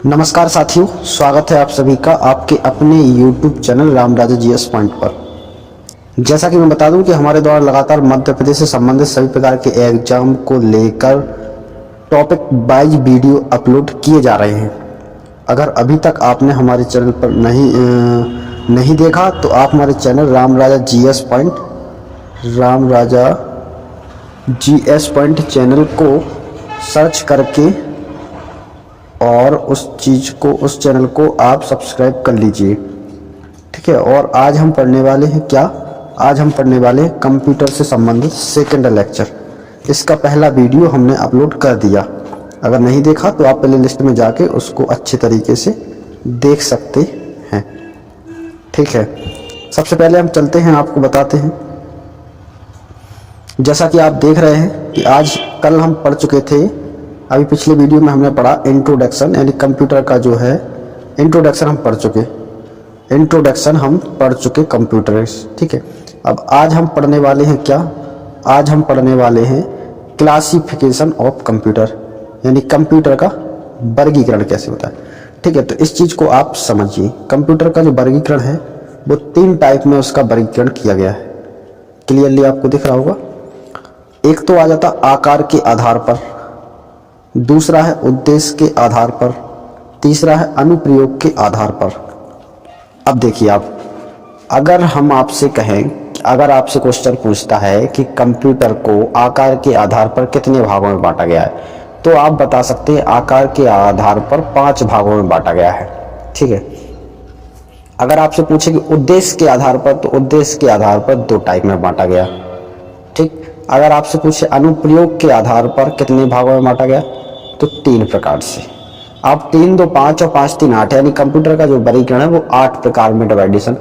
नमस्कार साथियों, स्वागत है आप सभी का आपके अपने YouTube चैनल राम राजा जीएस पॉइंट पर। जैसा कि मैं बता दूं कि हमारे द्वारा लगातार मध्य प्रदेश से संबंधित सभी प्रकार के एग्जाम को लेकर टॉपिक वाइज वीडियो अपलोड किए जा रहे हैं। अगर अभी तक आपने हमारे चैनल पर नहीं देखा तो आप हमारे चैनल राम राजा जीएस पॉइंट चैनल को सर्च करके और उस चैनल को आप सब्सक्राइब कर लीजिए, ठीक है। और आज हम पढ़ने वाले हैं क्या? आज हम पढ़ने वाले हैं कंप्यूटर से संबंधित सेकंड लेक्चर। इसका पहला वीडियो हमने अपलोड कर दिया। अगर नहीं देखा तो आप प्ले लिस्ट में जाके उसको अच्छे तरीके से देख सकते हैं, ठीक है। सबसे पहले हम चलते हैं, आपको बताते हैं। जैसा कि आप देख रहे हैं कि कल हम पढ़ चुके थे, अभी पिछले वीडियो में हमने पढ़ा इंट्रोडक्शन, यानी कंप्यूटर का जो है इंट्रोडक्शन हम पढ़ चुके कंप्यूटर, ठीक है। अब आज हम पढ़ने वाले हैं क्या? आज हम पढ़ने वाले हैं क्लासिफिकेशन ऑफ कंप्यूटर, यानी कंप्यूटर का वर्गीकरण कैसे होता है, ठीक है। तो इस चीज़ को आप समझिए। कंप्यूटर का जो वर्गीकरण है वो 3 टाइप में उसका वर्गीकरण किया गया है। क्लियरली आपको दिख रहा होगा। एक तो आ जाता आकार के आधार पर, दूसरा है उद्देश्य के आधार पर, तीसरा है अनुप्रयोग के आधार पर। अब देखिए आप, अगर आपसे क्वेश्चन पूछता है कि कंप्यूटर को आकार के आधार पर कितने भागों में बांटा गया है, तो आप बता सकते हैं आकार के आधार पर 5 भागों में बांटा गया है, ठीक है। अगर आपसे पूछे कि उद्देश्य के आधार पर, तो उद्देश्य के आधार पर 2 टाइप में बांटा गया, ठीक। अगर आपसे पूछे अनुप्रयोग के आधार पर कितने भागों में बांटा गया, तो 3 प्रकार से। आप 3 2 5 और 5 3 8, यानी कंप्यूटर का जो वर्गीकरण है वो 8 प्रकार में डिवाइडेशन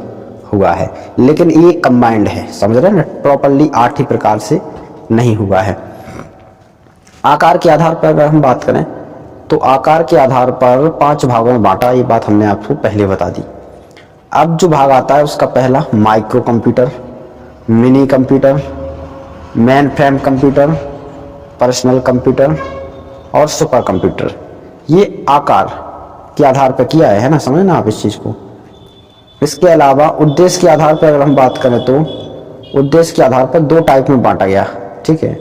हुआ है, लेकिन ये कंबाइंड है, समझ रहे हैं ना, प्रॉपर्ली 8 ही प्रकार से नहीं हुआ है। आकार के आधार पर अगर हम बात करें तो आकार के आधार पर 5 भागों में बांटा, ये बात हमने आपको पहले बता दी। अब जो भाग आता है उसका पहला micro computer, mini computer, main frame computer, personal computer और सुपर कंप्यूटर। ये आकार के आधार पर किया है ना, समझे ना आप इस चीज़ को। इसके अलावा उद्देश्य के आधार पर अगर हम बात करें तो उद्देश्य के आधार पर 2 टाइप में बांटा गया, ठीक है।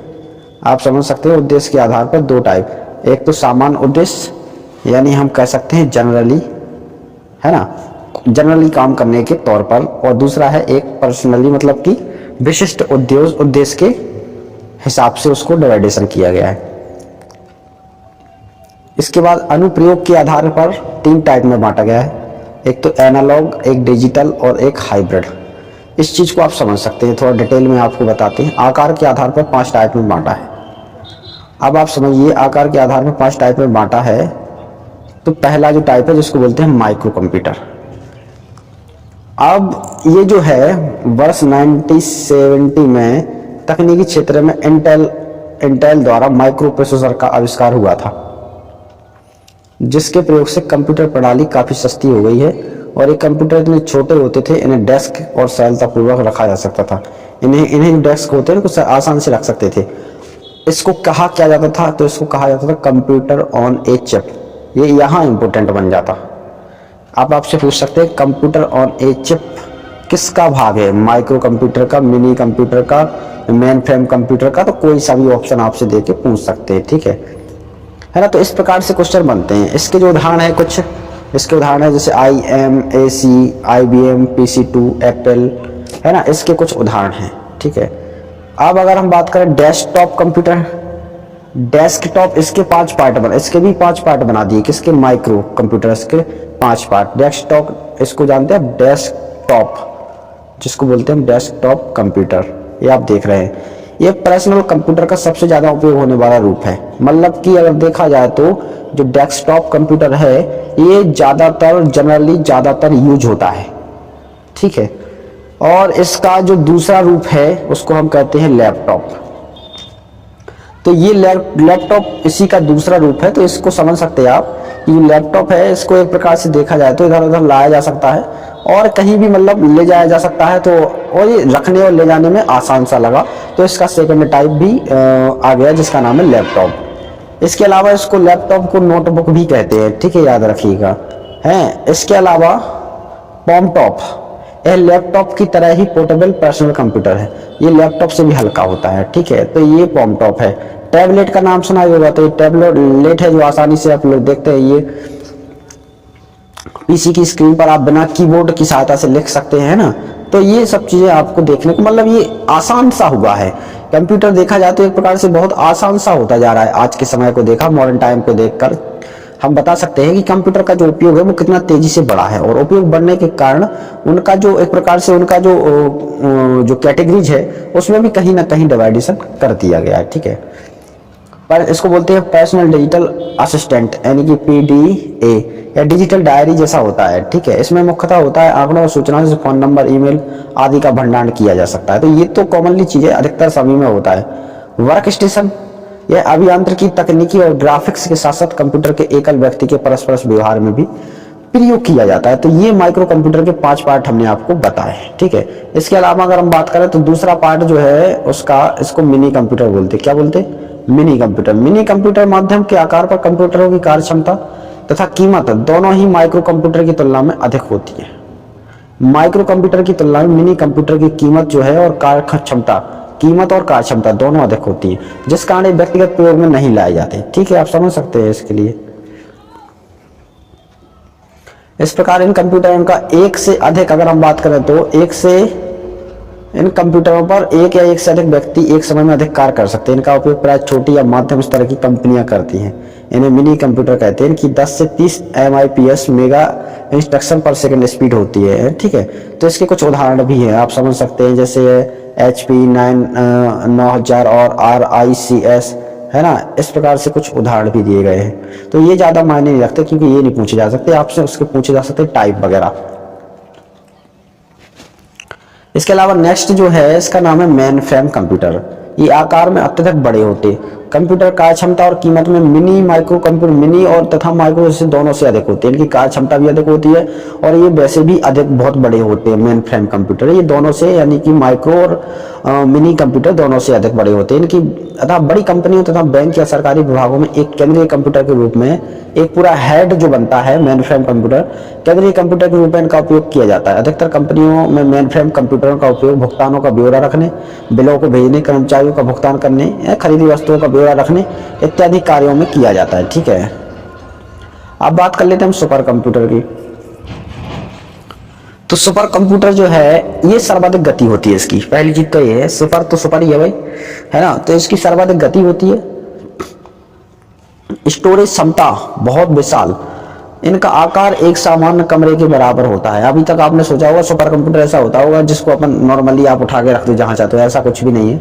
आप समझ सकते हैं उद्देश्य के आधार पर 2 टाइप। एक तो सामान्य उद्देश्य, यानी हम कह सकते हैं जनरली, है ना, जनरली काम करने के तौर पर, और दूसरा है एक पर्सनली, मतलब कि विशिष्ट उद्देश्य के हिसाब से उसको डिवाइडेशन किया गया है। इसके बाद अनुप्रयोग के आधार पर 3 टाइप में बांटा गया है, एक तो एनालॉग, एक डिजिटल और एक हाइब्रिड। इस चीज़ को आप समझ सकते हैं, थोड़ा डिटेल में आपको बताते हैं। आकार के आधार पर 5 टाइप में बांटा है। अब आप समझिए, आकार के आधार पर 5 टाइप में बांटा है, तो पहला जो टाइप है जिसको बोलते हैं माइक्रो कंप्यूटर। अब ये जो है वर्ष 1970 में तकनीकी क्षेत्र में इंटेल द्वारा माइक्रो प्रोसेसर का आविष्कार हुआ था, जिसके प्रयोग से कंप्यूटर प्रणाली काफ़ी सस्ती हो गई है। और ये कंप्यूटर इतने छोटे होते थे, इन्हें डेस्क और सरलतापूर्वक रखा जा सकता था। इन्हें डेस्क होते हैं कुछ आसान से रख सकते थे। इसको कहा क्या जाता था, तो इसको कहा जाता था कंप्यूटर ऑन ए चिप। ये यहाँ इंपोर्टेंट बन जाता। आप आपसे पूछ सकते हैं कंप्यूटर ऑन ए चिप किसका भाग है, माइक्रो कंप्यूटर का, मिनी कंप्यूटर का, मेन फ्रेम कंप्यूटर का, तो कोई सा भी ऑप्शन आपसे दे के पूछ सकते हैं, ठीक है ना। तो इस प्रकार से क्वेश्चन बनते हैं। इसके जो उदाहरण है, कुछ इसके उदाहरण है जैसे IM, AC, IBM, PC2, Apple, है ना, इसके कुछ उदाहरण हैं, ठीक है। अब अगर हम बात करें डेस्कटॉप कंप्यूटर, डेस्कटॉप, इसके 5 पार्ट इसके भी 5 पार्ट बना दिए, किसके, माइक्रो कंप्यूटर, इसके 5 पार्ट। डेस्कटॉप इसको जानते हैं, डेस्कटॉप जिसको बोलते हैं डेस्कटॉप कंप्यूटर, ये आप देख रहे हैं। ये पर्सनल कंप्यूटर का सबसे ज़्यादा उपयोग होने वाला रूप है। मतलब कि अगर देखा जाए तो जो डेस्कटॉप कंप्यूटर है ये जनरली ज़्यादातर यूज होता है, ठीक है। और इसका जो दूसरा रूप है उसको हम कहते हैं लैपटॉप। तो ये लैपटॉप इसी का दूसरा रूप है। तो इसको समझ सकते हैं आप, ये लैपटॉप है, इसको एक प्रकार से देखा जाए तो इधर उधर लाया जा सकता है और कहीं भी मतलब ले जाया जा सकता है, तो और ये रखने और ले जाने में आसान सा लगा, तो इसका सेकंड टाइप भी आ गया जिसका नाम है लैपटॉप। इसके अलावा इसको लैपटॉप को नोटबुक भी कहते हैं, ठीक है, याद रखिएगा। हैं इसके अलावा पॉमटॉप, यह लैपटॉप की तरह ही पोर्टेबल पर्सनल कंप्यूटर है, ये लैपटॉप से भी हल्का होता है, ठीक है, तो ये पॉमटॉप है। टैबलेट का नाम सुना ही होगा, तो ये टैबलेट है जो आसानी से आप लोग देखते हैं, ये पीसी की स्क्रीन पर आप बिना कीबोर्ड की सहायता से लिख सकते हैं ना। तो ये सब चीजें आपको देखने को, मतलब ये आसान सा हुआ है कंप्यूटर, देखा जाए तो एक प्रकार से बहुत आसान सा होता जा रहा है। आज के समय को देखा, मॉडर्न टाइम को देखकर हम बता सकते हैं कि कंप्यूटर का जो उपयोग है वो कितना तेजी से बढ़ा है, और उपयोग बढ़ने के कारण उनका जो एक प्रकार से उनका जो कैटेगरीज है उसमें भी कहीं ना कहीं डिवाइडेशन कर दिया गया है, ठीक है। पर इसको बोलते हैं पर्सनल डिजिटल असिस्टेंट, यानी कि पीडीए, या डिजिटल डायरी जैसा होता है, ठीक है। इसमें मुख्यतः होता है आंकड़ों और सूचनाओं जैसे फोन नंबर, ईमेल आदि का भंडारण किया जा सकता है। तो ये तो कॉमनली चीजें अधिकतर सभी में होता है। वर्क स्टेशन, यह अभियांत्रिकी, तकनीकी और ग्राफिक्स के साथ साथ कंप्यूटर के एकल व्यक्ति के परस्पर व्यवहार में भी प्रयोग किया जाता है। तो ये माइक्रो कंप्यूटर के 5 पार्ट हमने आपको बताए, ठीक है। इसके अलावा अगर हम बात करें तो दूसरा पार्ट जो है उसका, इसको मिनी कंप्यूटर बोलते हैं। क्या बोलते हैं? Mini computer. मिनी कंप्यूटर माध्यम के आकार पर कंप्यूटरों की कार्य क्षमता तथा कीमत दोनों ही माइक्रो कंप्यूटर की तुलना में अधिक होती है। माइक्रो कंप्यूटर की तुलना में मिनी कंप्यूटर की कीमत जो है और कार्य क्षमता, कीमत और कार्य क्षमता दोनों अधिक होती है, जिस कारण व्यक्तिगत प्रयोग में नहीं लाए जाते, ठीक है, आप समझ सकते हैं इसके लिए। इस प्रकार इन कंप्यूटरों का एक से अधिक, अगर हम बात करें तो इन कंप्यूटरों पर एक या एक से अधिक व्यक्ति एक समय में अधिक कार्य कर सकते हैं। इनका उपयोग प्राय छोटी या मध्यम स्तर की कंपनियां करती हैं। इन्हें मिनी कंप्यूटर कहते हैं। इनकी 10 से 30 MIPS मेगा इंस्ट्रक्शन पर सेकंड स्पीड होती है, ठीक है। तो इसके कुछ उदाहरण भी हैं, आप समझ सकते हैं, जैसे HP 9000 और RICS, है ना। इस प्रकार से कुछ उदाहरण भी दिए गए हैं। तो ये ज्यादा मायने नहीं रखते, क्योंकि ये नहीं पूछे जा सकते आपसे, उसके पूछे जा सकते टाइप वगैरह। इसके अलावा नेक्स्ट जो है इसका नाम है मेन फ्रेम कंप्यूटर। ये आकार में अत्यधिक बड़े होते हैं। कंप्यूटर कार्य क्षमता और कीमत में मिनी, माइक्रो कंप्यूटर, मिनी और तथा माइक्रो से दोनों से अधिक होते हैं। इनकी कार्य क्षमता भी अधिक होती है और ये वैसे भी अधिक बहुत बड़े होते हैं। मेन फ्रेम कंप्यूटर ये दोनों से, यानी कि माइक्रो और मिनी कंप्यूटर दोनों से अधिक बड़े होते हैं। इनकी तथा बड़ी कंपनियों तथा बैंक या सरकारी विभागों में एक केंद्रीय कंप्यूटर के रूप में एक पूरा हेड जो बनता है मेन फ्रेम कंप्यूटर, केंद्रीय कंप्यूटर के रूप में इनका उपयोग किया जाता है। अधिकतर कंपनियों में मेन फ्रेम कंप्यूटरों का उपयोग भुगतानों का ब्यौरा रखने, बिलों को भेजने, कर्मचारियों का भुगतान करने या खरीदी वस्तुओं का ब्यौरा रखने इत्यादि कार्यों में किया जाता है, ठीक है। अब बात कर लेते हैं हम सुपर कंप्यूटर की। तो सुपर कंप्यूटर जो है ये सर्वाधिक गति होती है इसकी। पहली चीज तो ये है, सुपर तो सुपर ही है भाई, है ना। तो इसकी सर्वाधिक गति होती है। स्टोरेज क्षमता बहुत विशाल। इनका आकार एक सामान्य कमरे के बराबर होता है। अभी तक आपने सोचा होगा सुपर कंप्यूटर ऐसा होता होगा जिसको अपन नॉर्मली आप उठा के रख दो जहां चाहते हो, ऐसा कुछ भी नहीं है।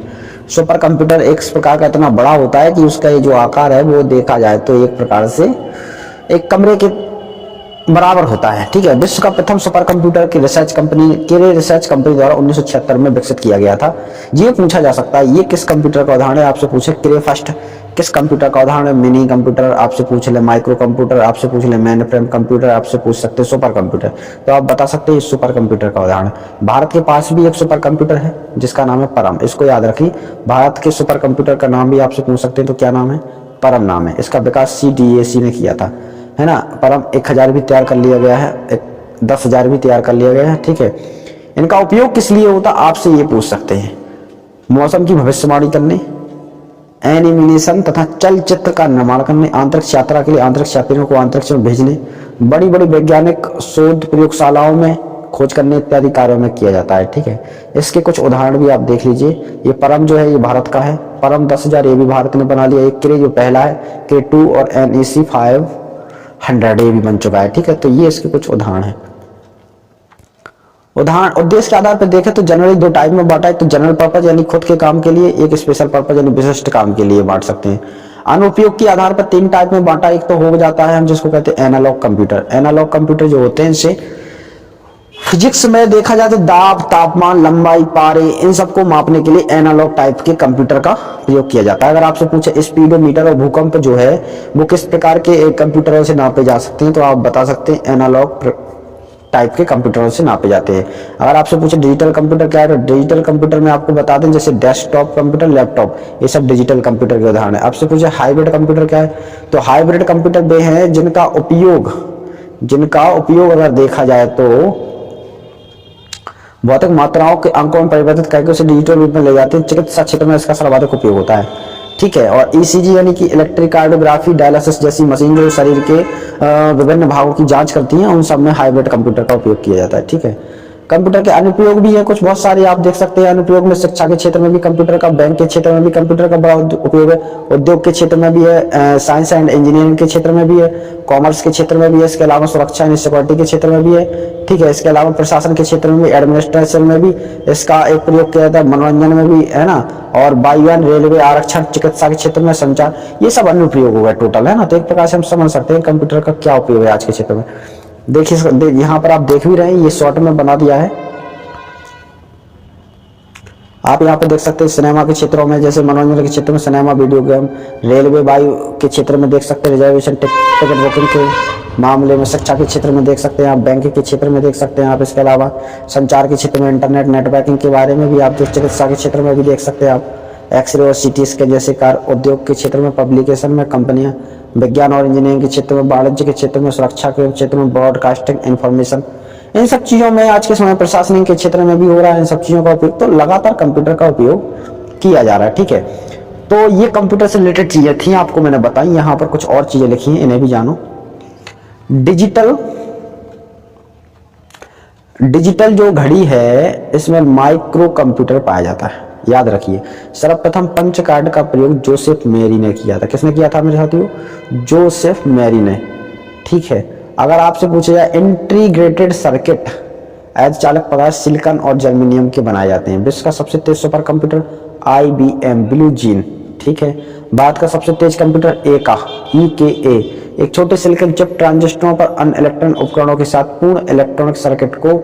सुपर कंप्यूटर एक प्रकार का इतना बड़ा होता है कि उसका ये जो आकार है वो देखा जाए तो एक प्रकार से एक कमरे के बराबर होता है, ठीक है। विश्व का प्रथम सुपर कंप्यूटर की रिसर्च कंपनी द्वारा 1976 में विकसित किया गया था। ये पूछा जा सकता है ये किस कंप्यूटर का उदाहरण है, आपसे पूछे क्रे फर्स्ट किस कंप्यूटर का उदाहरण है, मिनी कंप्यूटर आपसे पूछ ले, माइक्रो कंप्यूटर आपसे पूछ ले, मेन फ्रेम कंप्यूटर आपसे पूछ सकते हैं, सुपर कंप्यूटर तो आप बता सकते हैं सुपर कंप्यूटर का उदाहरण। भारत के पास भी एक सुपर कंप्यूटर है जिसका नाम है परम, इसको याद रखिए। भारत के सुपर कंप्यूटर का नाम भी आपसे पूछ सकते हैं, तो क्या नाम है? परम नाम है। इसका विकास CDAC ने किया था, है ना। परम 1000 भी तैयार कर लिया गया है, 10,000 भी तैयार कर लिया गया है, ठीक है। इनका उपयोग किस लिए होता आपसे ये पूछ सकते हैं? मौसम की भविष्यवाणी करने, एनिमेशन तथा चलचित्र का निर्माण करने, अंतरिक्ष यात्रा के लिए अंतरिक्ष यात्रियों को अंतरिक्ष में भेजने, बड़ी बड़ी वैज्ञानिक शोध प्रयोगशालाओं में खोज करने इत्यादि कार्यों में किया जाता है, ठीक है। इसके कुछ उदाहरण भी आप देख लीजिए। ये परम जो है ये भारत का है, परम 10,000 ये भी भारत ने बना लिया। एक क्रे जो पहला है, क्रे 2 और NEC 500 ये भी बन चुका है, ठीक है। तो ये इसके कुछ उदाहरण है। उदाहरण उद्देश्य के आधार पर देखें तो जनरली 2 टाइप में बांटा है। तो जनरल पर्पज यानी खुद के काम के लिए, एक स्पेशल पर्पज यानी विशिष्ट काम के लिए बांट सकते हैं। अनुपयोग के आधार पर 3 टाइप में बांटा। एक तो हो जाता है हम जिसको कहते हैं एनालॉग कंप्यूटर। एनालॉग कंप्यूटर जो होते हैं इनसे फिजिक्स में देखा जाए तो दाब, तापमान, लंबाई, पारे इन सबको मापने के लिए एनालॉग टाइप के कंप्यूटर का प्रयोग किया जाता है। अगर आपसे पूछे स्पीडोमीटर और भूकंप जो है वो किस प्रकार के कंप्यूटरों से नापे जा सकते हैं, तो आप बता सकते हैं एनालॉग टाइप के कंप्यूटरों से नापे जाते हैं। अगर आपसे पूछे डिजिटल कंप्यूटर क्या है, तो डिजिटल कंप्यूटर में आपको बता दें जैसे डेस्कटॉप कंप्यूटर, लैपटॉप, ये सब डिजिटल कंप्यूटर के उदाहरण है। आपसे पूछे हाइब्रिड कंप्यूटर क्या है, तो हाइब्रिड कंप्यूटर वे हैं जिनका उपयोग अगर देखा जाए तो भौतिक मात्राओं के अंकों में परिवर्तित करके उसे डिजिटल रूप में ले जाते हैं। चिकित्सा क्षेत्र में इसका सर्वाधिक उपयोग होता है, ठीक है। और ईसीजी यानी कि इलेक्ट्रोकार्डियोग्राफी, डायलिसिस जैसी मशीन जो शरीर के विभिन्न भागों की जांच करती हैं, उन सब में हाइब्रिड कंप्यूटर का उपयोग किया जाता है, ठीक है। कंप्यूटर के अनुप्रयोग भी है कुछ बहुत सारे, आप देख सकते हैं अनुप्रयोग में शिक्षा के क्षेत्र में भी कंप्यूटर का, बैंक के क्षेत्र में भी कंप्यूटर का बड़ा उपयोग है, उद्योग के क्षेत्र में भी है, साइंस एंड इंजीनियरिंग के क्षेत्र में भी है, कॉमर्स के क्षेत्र में भी है, इसके अलावा सुरक्षा एंड सिक्योरिटी के क्षेत्र में भी है, ठीक है। इसके अलावा प्रशासन के क्षेत्र में भी, एडमिनिस्ट्रेशन में भी इसका एक प्रयोग किया जाता है, मनोरंजन में भी, है ना, और वायुयान, रेलवे, आरक्षण, चिकित्सा के क्षेत्र में, संचार, ये सब अनुप्रयोग हो गए टोटल, है ना। तो एक प्रकार से हम समझ सकते हैं कंप्यूटर का क्या उपयोग है आज के क्षेत्र में। देखिए यहाँ पर आप देख भी रहे हैं, ये शॉर्ट में बना दिया है, आप यहाँ पे देख सकते हैं। सिनेमा के क्षेत्रों में जैसे मनोरंजन के क्षेत्र में सिनेमा, वीडियो गेम, रेलवे, वायु के क्षेत्र में देख सकते हैं, रिजर्वेशन, टिकट बुकिंग के मामले में, शिक्षा के क्षेत्र में देख सकते हैं आप, बैंक के क्षेत्र में देख सकते हैं आप, इसके अलावा संचार के क्षेत्र में, इंटरनेट नेटवर्किंग के बारे में भी आप, चिकित्सा के क्षेत्र में भी देख सकते हैं आप, एक्सरे और सीटी स्कैन जैसे कार्य, उद्योग के क्षेत्र में, पब्लिकेशन में, कंपनियां, विज्ञान और इंजीनियरिंग के क्षेत्र में, वाणिज्य के क्षेत्र में, सुरक्षा के क्षेत्र में, ब्रॉडकास्टिंग, इंफॉर्मेशन, इन सब चीजों में आज के समय प्रशासनिक के क्षेत्र में भी हो रहा है इन सब चीजों का उपयोग। तो लगातार कंप्यूटर का उपयोग किया जा रहा है, ठीक है। तो ये कंप्यूटर से रिलेटेड चीजें थी, आपको मैंने बताई। यहाँ पर कुछ और चीजें लिखी हैं, इन्हें भी जानो। डिजिटल जो घड़ी है, इसमें माइक्रो कंप्यूटर पाया जाता है, याद रखिए। सर्वप्रथम पंच कार्ड का प्रयोग जोसेफ मेरी ने किया था। किसने किया था मेरे साथियों? जोसेफ मेरी ने, ठीक है। अगर आपसे पूछा जाए इंटीग्रेटेड सर्किट अर्धचालक पदार्थ सिलिकॉन और जर्मेनियम के बनाए जाते हैं। विश्व का सबसे तेज super computer IBM blue gene, ठीक है। भारत का सबसे तेज कंप्यूटर EKA, एक छोटे सिलिकॉन चिप ट्रांजिस्टरों पर अन्य इलेक्ट्रॉन उपकरणों के साथ पूर्ण इलेक्ट्रॉनिक सर्किट को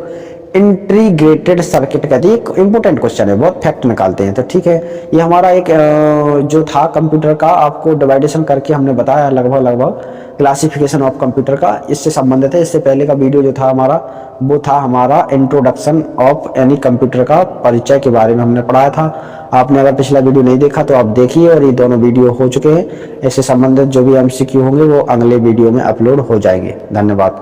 इंटीग्रेटेड सर्किट कहते हैं। एक इंपोर्टेंट क्वेश्चन है, बहुत फैक्ट निकालते हैं, तो ठीक है। ये हमारा एक जो था कंप्यूटर का, आपको डिवाइडेशन करके हमने बताया लगभग क्लासिफिकेशन ऑफ कंप्यूटर का, इससे संबंधित है। इससे पहले का वीडियो जो था हमारा, वो था हमारा इंट्रोडक्शन ऑफ एनी कंप्यूटर का परिचय के बारे में हमने पढ़ाया था। आपने अगर पिछला वीडियो नहीं देखा तो आप देखिए, और ये दोनों वीडियो हो चुके हैं। इससे संबंधित जो भी MCQ होंगे वो अगले वीडियो में अपलोड हो जाएंगे। धन्यवाद।